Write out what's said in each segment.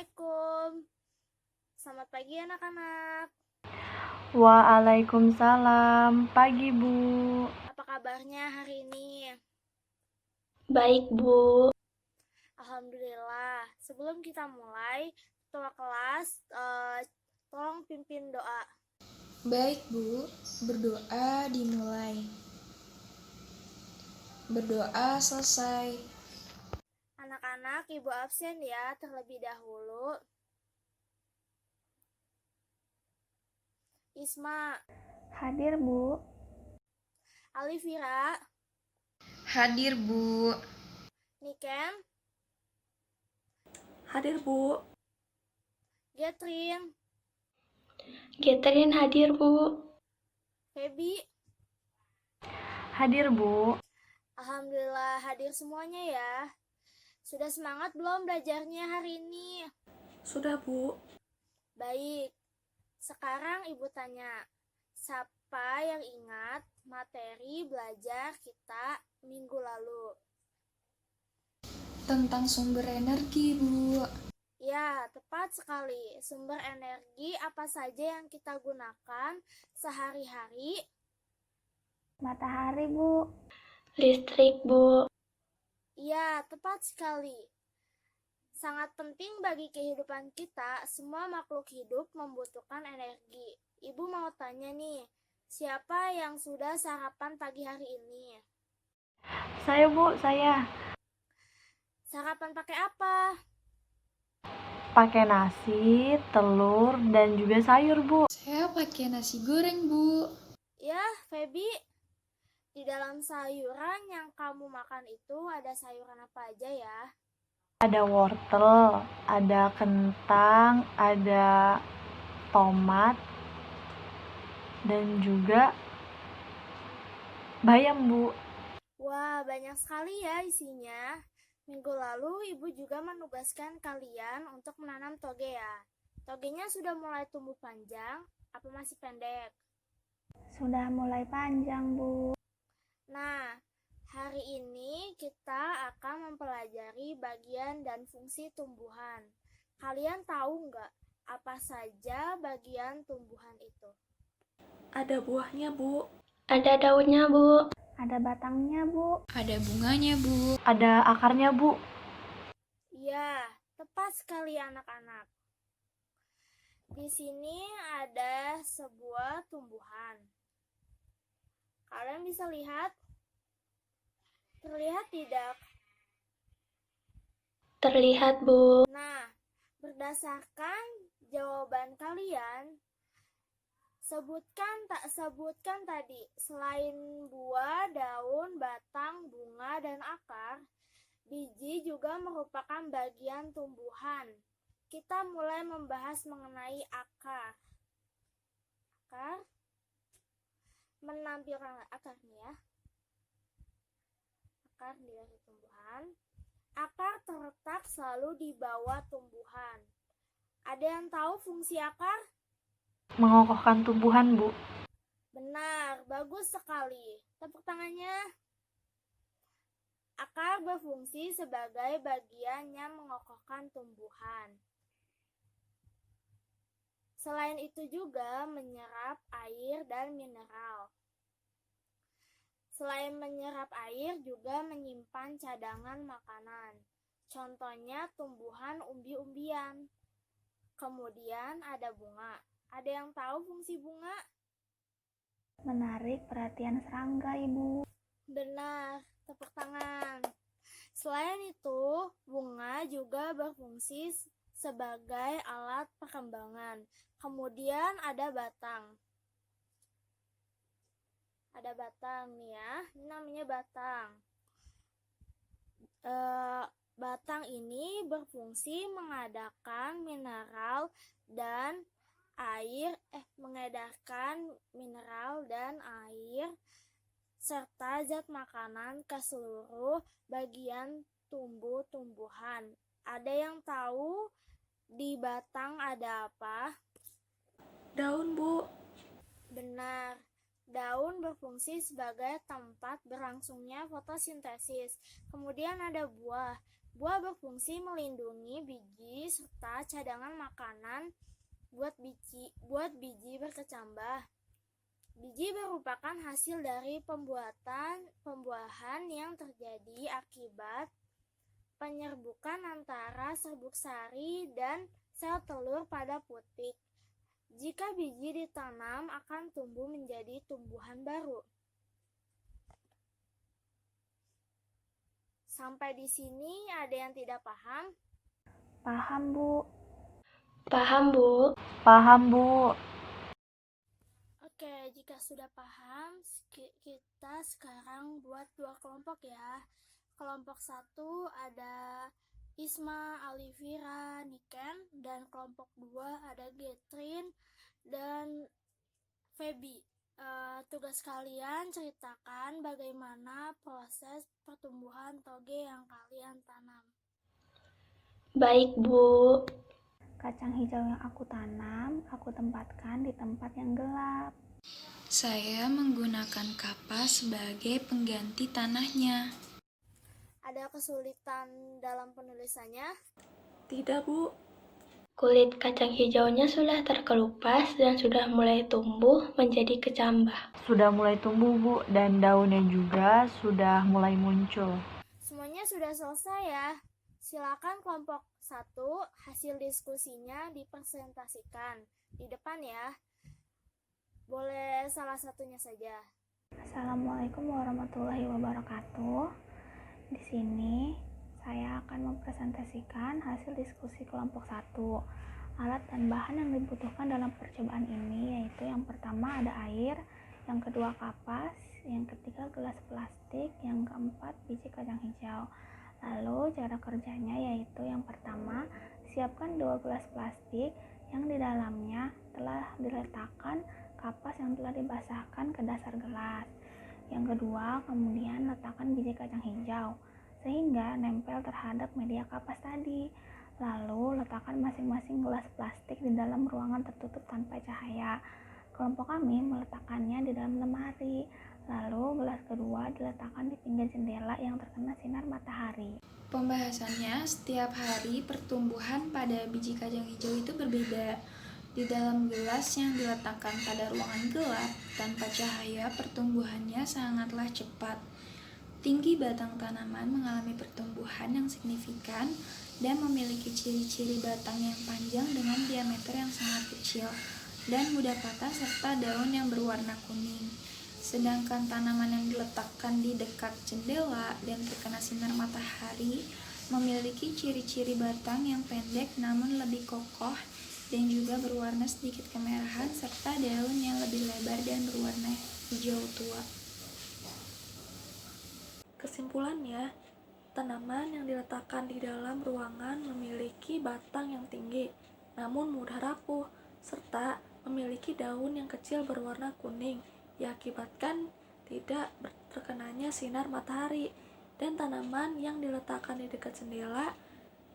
Assalamualaikum. Selamat pagi anak-anak. Waalaikumsalam. Pagi, Bu. Apa kabarnya hari ini? Baik, Bu. Alhamdulillah. Sebelum kita mulai, ketua kelas tolong pimpin doa. Baik, Bu. Berdoa dimulai. Berdoa selesai. Anak-anak, Ibu absen ya terlebih dahulu. Isma, Hadir, Bu. Alifira, Hadir, Bu. Niken, Hadir, Bu. Getrin, Catherine hadir, Bu. Feby. Hadir, Bu. Alhamdulillah hadir semuanya ya. Sudah semangat belum belajarnya hari ini? Sudah, Bu. Baik. Sekarang Ibu tanya, siapa yang ingat materi belajar kita minggu lalu? Tentang sumber energi, Bu. Ya, tepat sekali. Sumber energi apa saja yang kita gunakan sehari-hari? Matahari, Bu. Listrik, Bu. Ya, tepat sekali. Sangat penting bagi kehidupan kita, semua makhluk hidup membutuhkan energi. Ibu mau tanya nih, siapa yang sudah sarapan pagi hari ini? Saya, Bu. Saya. Sarapan pakai apa? Pakai nasi, telur, dan juga sayur, Bu. Saya pakai nasi goreng, Bu. Ya, Feby, di dalam sayuran yang kamu makan itu ada sayuran apa aja ya? Ada wortel, ada kentang, ada tomat, dan juga bayam, Bu. Wah, banyak sekali ya isinya. Minggu lalu Ibu juga menugaskan kalian untuk menanam toge ya. Togenya sudah mulai tumbuh panjang, apa masih pendek? Sudah mulai panjang, Bu. Nah, hari ini kita akan mempelajari bagian dan fungsi tumbuhan. Kalian tahu nggak apa saja bagian tumbuhan itu? Ada buahnya, Bu. Ada daunnya, Bu. Ada batangnya, Bu. Ada bunganya, Bu. Ada akarnya, Bu. Ya, tepat sekali anak-anak. Di sini ada sebuah tumbuhan. Kalian bisa lihat? Terlihat tidak? Terlihat, Bu. Nah, berdasarkan jawaban kalian, sebutkan tadi, selain buah, daun, batang, bunga, dan akar, biji juga merupakan bagian tumbuhan. Kita mulai membahas mengenai akar. Akar menampilkan akarnya ya. Akar dari tumbuhan. Akar terletak selalu di bawah tumbuhan. Ada yang tahu fungsi akar? Mengokohkan tumbuhan, Bu. Benar, bagus sekali. Tepuk tangannya. Akar berfungsi sebagai bagian yang mengokohkan tumbuhan. Selain itu juga menyerap air dan mineral. Selain menyerap air, juga menyimpan cadangan makanan. Contohnya tumbuhan umbi-umbian. Kemudian ada bunga. Ada yang tahu fungsi bunga? Menarik perhatian serangga, Ibu. Benar, tepuk tangan. Selain itu, bunga juga berfungsi sebagai alat perkembangan. Kemudian ada batang. Ada batang nih ya, ini namanya batang. Batang ini berfungsi mengedarkan mineral dan air serta zat makanan ke seluruh bagian tumbuh-tumbuhan. Ada yang tahu di batang ada apa? Daun, Bu. Benar. Daun berfungsi sebagai tempat berlangsungnya fotosintesis. Kemudian ada buah. Buah berfungsi melindungi biji serta cadangan makanan buat biji berkecambah. Biji merupakan hasil dari pembuahan yang terjadi akibat penyerbukan antara serbuk sari dan sel telur pada putik. Jika biji ditanam akan tumbuh menjadi tumbuhan baru. Sampai di sini ada yang tidak paham? Paham, Bu. Paham, Bu. Paham, Bu. Oke, jika sudah paham, kita sekarang buat 2 kelompok ya. Kelompok 1 ada Isma, Alivira, Niken, dan kelompok 2 ada Getrin dan Feby. Tugas kalian ceritakan bagaimana proses pertumbuhan toge yang kalian tanam. Baik, Bu. Kacang hijau yang aku tanam, aku tempatkan di tempat yang gelap. Saya menggunakan kapas sebagai pengganti tanahnya. Ada kesulitan dalam penulisannya? Tidak, Bu. Kulit kacang hijaunya sudah terkelupas dan sudah mulai tumbuh menjadi kecambah. Sudah mulai tumbuh, Bu, dan daunnya juga sudah mulai muncul. Semuanya sudah selesai ya. Silakan kelompok 1 hasil diskusinya dipresentasikan di depan ya. Boleh salah satunya saja. Assalamualaikum warahmatullahi wabarakatuh. Di sini saya akan mempresentasikan hasil diskusi kelompok 1. Alat dan bahan yang dibutuhkan dalam percobaan ini yaitu yang pertama ada air, yang kedua kapas, yang ketiga gelas plastik, yang keempat biji kacang hijau. Lalu cara kerjanya yaitu yang pertama, siapkan 2 gelas plastik yang di dalamnya telah diletakkan kapas yang telah dibasahkan ke dasar gelas. Yang kedua, kemudian letakkan biji kacang hijau sehingga nempel terhadap media kapas tadi. Lalu letakkan masing-masing gelas plastik di dalam ruangan tertutup tanpa cahaya. Kelompok kami meletakkannya di dalam lemari. Lalu gelas kedua diletakkan di pinggir jendela yang terkena sinar matahari. Pembahasannya, setiap hari pertumbuhan pada biji kacang hijau itu berbeda. Di dalam gelas yang diletakkan pada ruangan gelap, tanpa cahaya, pertumbuhannya sangatlah cepat. Tinggi batang tanaman mengalami pertumbuhan yang signifikan dan memiliki ciri-ciri batang yang panjang dengan diameter yang sangat kecil dan mudah patah serta daun yang berwarna kuning. Sedangkan tanaman yang diletakkan di dekat jendela dan terkena sinar matahari memiliki ciri-ciri batang yang pendek namun lebih kokoh dan juga berwarna sedikit kemerahan serta daun yang lebih lebar dan berwarna hijau tua. Kesimpulannya, tanaman yang diletakkan di dalam ruangan memiliki batang yang tinggi, namun mudah rapuh, serta memiliki daun yang kecil berwarna kuning, diakibatkan tidak terkenanya sinar matahari. Dan tanaman yang diletakkan di dekat jendela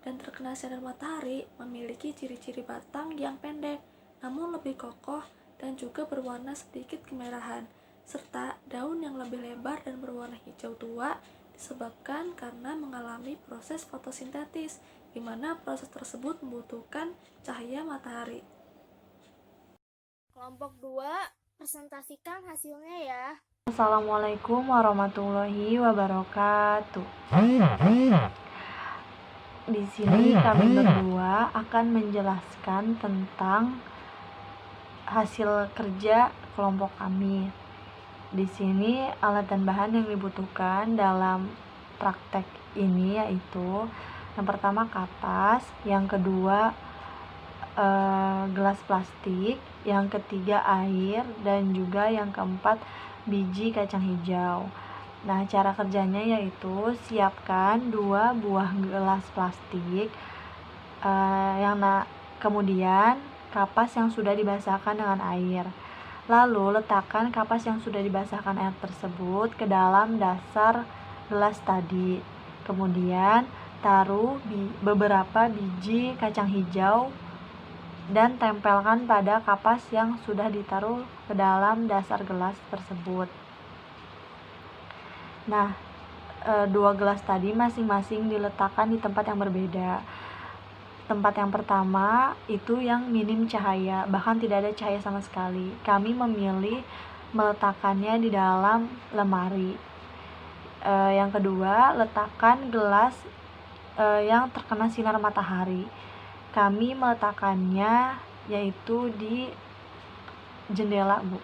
dan terkena sinar matahari memiliki ciri-ciri batang yang pendek, namun lebih kokoh dan juga berwarna sedikit kemerahan, serta daun yang lebih lebar dan berwarna hijau tua disebabkan karena mengalami proses fotosintesis, di mana proses tersebut membutuhkan cahaya matahari. Kelompok 2 presentasikan hasilnya ya. Assalamualaikum warahmatullahi wabarakatuh. Di sini kami berdua akan menjelaskan tentang hasil kerja kelompok kami. Di sini alat dan bahan yang dibutuhkan dalam praktek ini yaitu yang pertama kapas, yang kedua gelas plastik, yang ketiga air, dan juga yang keempat biji kacang hijau. Nah, cara kerjanya yaitu siapkan 2 buah gelas plastik, kemudian kapas yang sudah dibasahkan dengan air. Lalu letakkan kapas yang sudah dibasahkan air tersebut ke dalam dasar gelas tadi. Kemudian taruh beberapa biji kacang hijau dan tempelkan pada kapas yang sudah ditaruh ke dalam dasar gelas tersebut. Nah, 2 gelas tadi masing-masing diletakkan di tempat yang berbeda. Tempat yang pertama itu yang minim cahaya, bahkan tidak ada cahaya sama sekali. Kami memilih meletakkannya di dalam lemari. Yang kedua, letakkan gelas yang terkena sinar matahari. Kami meletakkannya yaitu di jendela, Bu.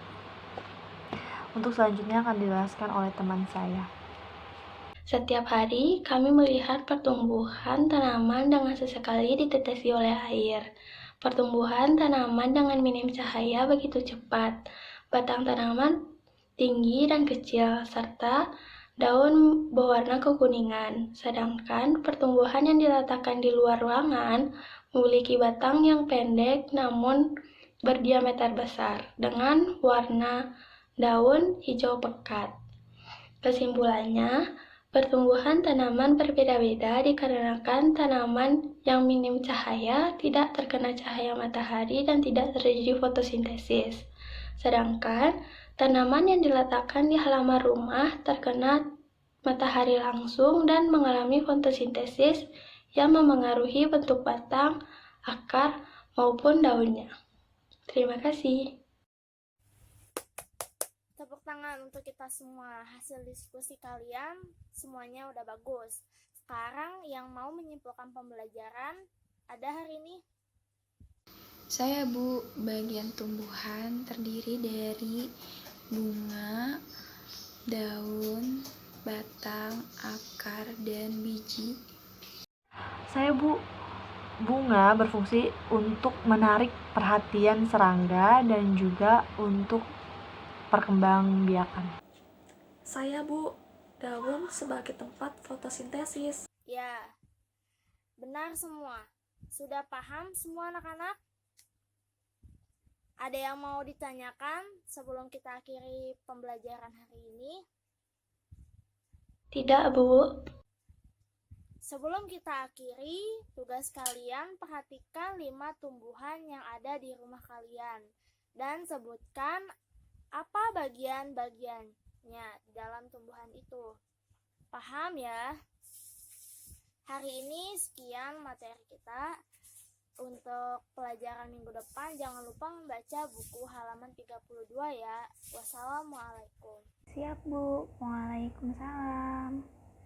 Untuk selanjutnya akan dijelaskan oleh teman saya. Setiap hari, kami melihat pertumbuhan tanaman dengan sesekali ditetesi oleh air. Pertumbuhan tanaman dengan minim cahaya begitu cepat. Batang tanaman tinggi dan kecil, serta daun berwarna kekuningan. Sedangkan pertumbuhan yang diletakkan di luar ruangan memiliki batang yang pendek namun berdiameter besar, dengan warna daun hijau pekat. Kesimpulannya, pertumbuhan tanaman berbeda-beda dikarenakan tanaman yang minim cahaya tidak terkena cahaya matahari dan tidak terjadi fotosintesis. Sedangkan tanaman yang diletakkan di halaman rumah terkena matahari langsung dan mengalami fotosintesis yang memengaruhi bentuk batang, akar, maupun daunnya. Terima kasih. Tepuk tangan untuk kita semua. Hasil diskusi kalian semuanya udah bagus. Sekarang yang mau menyimpulkan pembelajaran ada hari ini. Saya, Bu, bagian tumbuhan terdiri dari bunga, daun, batang, akar, dan biji. Saya, Bu, bunga berfungsi untuk menarik perhatian serangga dan juga untuk perkembangbiakan. Saya, Bu, daun sebagai tempat fotosintesis. Ya, benar semua. Sudah paham semua anak-anak? Ada yang mau ditanyakan sebelum kita akhiri pembelajaran hari ini? Tidak, Bu. Sebelum kita akhiri, tugas kalian perhatikan 5 tumbuhan yang ada di rumah kalian dan sebutkan apa bagian-bagiannya dalam tumbuhan itu. Paham ya? Hari ini sekian materi kita. Untuk pelajaran minggu depan jangan lupa membaca buku halaman 32 ya. Wassalamualaikum. Siap, Bu. Waalaikumsalam.